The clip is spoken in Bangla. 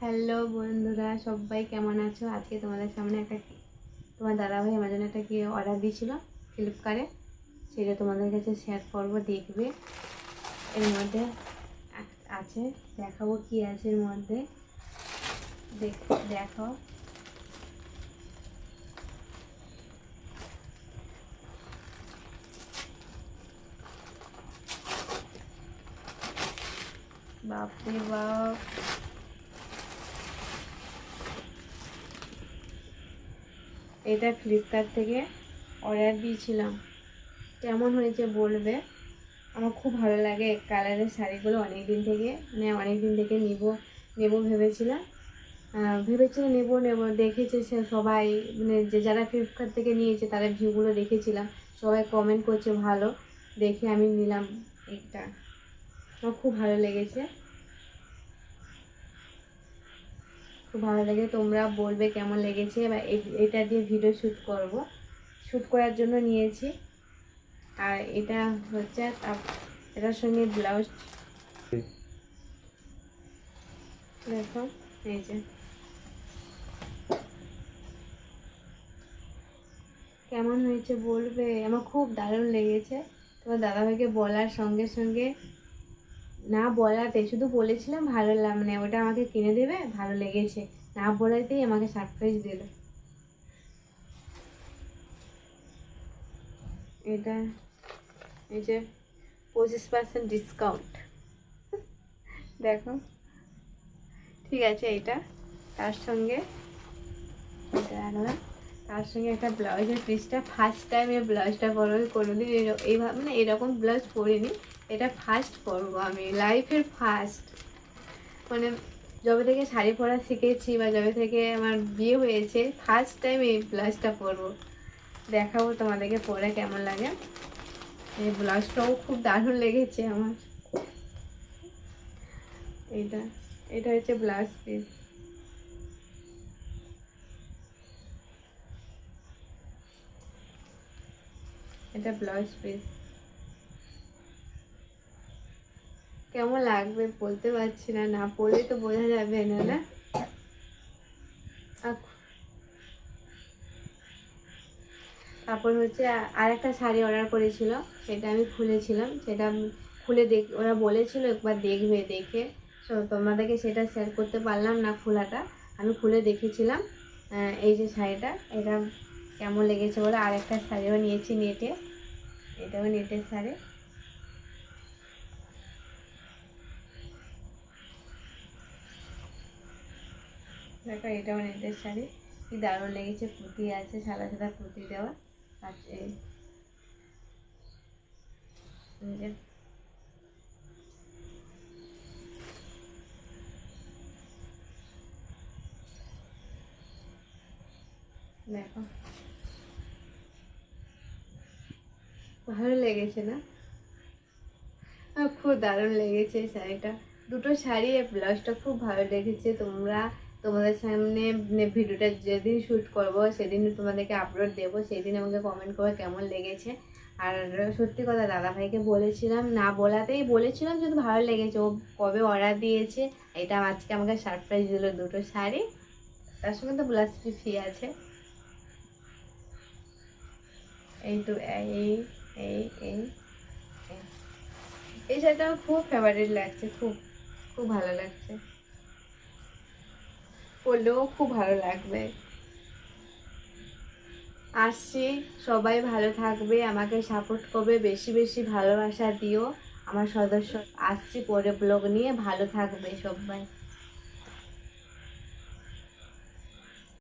হ্যালো বন্ধুরা, সবাই কেমন আছো? আজকে তোমাদের সামনে তোমার দাদাভাই আমার জন্য একটা কি অর্ডার দিয়েছিল ফ্লিপকার্টে, সেটা তোমাদের কাছে শেয়ার করবো, দেখবে। এর মধ্যে আছে, দেখাবো কি আছে এর মধ্যে। দেখো, বাপরে বাপ, এটা ফ্লিপকার্ট থেকে অর্ডার দিয়েছিলাম। কেমন হয়েছে বলবে। আমার খুব ভালো লাগে কালারের শাড়িগুলো, অনেক দিন থেকে নেব ভেবেছিলাম। নেব দেখেছে সে সবাই, মানে যে যারা ফ্লিপকার্ট থেকে নিয়েছে তারা ভিউগুলো দেখেছিলাম, সবাই কমেন্ট করছে ভালো, দেখে আমি নিলাম। এটা আমার খুব ভালো লেগেছে, খুব ভালো লেগে তোমরা বলবে কেমন লেগেছে। বা এটা দিয়ে ভিডিও শ্যুট করার জন্য নিয়েছি। আর এটা হচ্ছে এটার সঙ্গে ব্লাউজ, দেখো এই যে কেমন হয়েছে বলবে। আমার খুব দারুণ লেগেছে। তোমার দাদাভাইকে বলার সঙ্গে সঙ্গে, না বলাতে, শুধু বলেছিলাম ভালো মানে ওটা আমাকে কিনে দেবে, ভালো লেগেছে, না বলাতেই আমাকে সারপ্রাইজ দিল। এটা এই যে 25% ডিসকাউন্ট, দেখো। ঠিক আছে, এটা তার সঙ্গে এটা রাখলাম। তার সঙ্গে একটা ব্লাউজের পিসটা, ফার্স্ট টাইম এই ব্লাউজটা পরবো, কোনোদিন এইভাবে মানে এরকম ব্লাউজ পরিনি। এটা ফার্স্ট পরবো আমি, লাইফের ফার্স্ট। মানে যবে থেকে শাড়ি পরা শিখেছি বা যবে থেকে আমার বিয়ে হয়েছে, ফার্স্ট টাইম এই ব্লাউজটা পরবো। দেখাবো তোমাদেরকে পরে কেমন লাগে। এই ব্লাউজটাও খুব দারুণ লেগেছে আমার। এটা এটা হচ্ছে ব্লাউজ পিস। এটা ব্লাউজ পিস কেমন লাগবে বলতে পারছি না, না পরলে তো বোঝা যাবে না, না। তারপর হচ্ছে আর একটা শাড়ি অর্ডার করেছিল, সেটা আমি খুলেছিলাম, সেটা খুলে ওরা বলেছিল একবার দেখবে, দেখে তোমাদেরকে সেটা শেয়ার করতে পারলাম না খোলাটা। আমি খুলে দেখেছিলাম। এই যে শাড়িটা, এটা কেমন লেগেছে বলে। আর একটা শাড়িও নিয়েছি নেটে, এটাও নেটের শাড়ি। দেখো, এটাও নেটের শাড়ি, কি দারুণ লেগেছে। পুঁতি আছে, সাদা সাদা পুঁতি দেওয়া। আর এই যে দেখো, ভালো লেগেছে না? খুব দারুণ লেগেছে এই শাড়িটা। দুটো শাড়ি আর ব্লাউজটা খুব ভালো লেগেছে। তোমাদের সামনে ভিডিওটা যেদিন শ্যুট করব সেদিন তোমাদেরকে আপলোড দেবো, সেই দিন আমাকে কমেন্ট করে কেমন লেগেছে। আর সত্যি কথা, দাদাভাইকে বলেছিলাম, না বলাতেই বলেছিলাম শুধু ভালো লেগেছে। ও কবে অর্ডার দিয়েছে, এটা আজকে আমাকে সারপ্রাইজ দিল। দুটো শাড়ি, তার সঙ্গে তো ব্লাউজ ফ্রি আছে। এই তো এই এই এই এই শাড়িটা আমার খুব ফেভারিট লাগছে, খুব খুব ভালো লাগছে, পরলেও খুব ভালো লাগবে। আসছি, সবাই ভালো থাকবে, আমাকে সাপোর্ট করবে, বেশি বেশি ভালোবাসা দিও আমার সদস্য। আসছি পরে ব্লগ নিয়ে, ভালো থাকবে সবাই।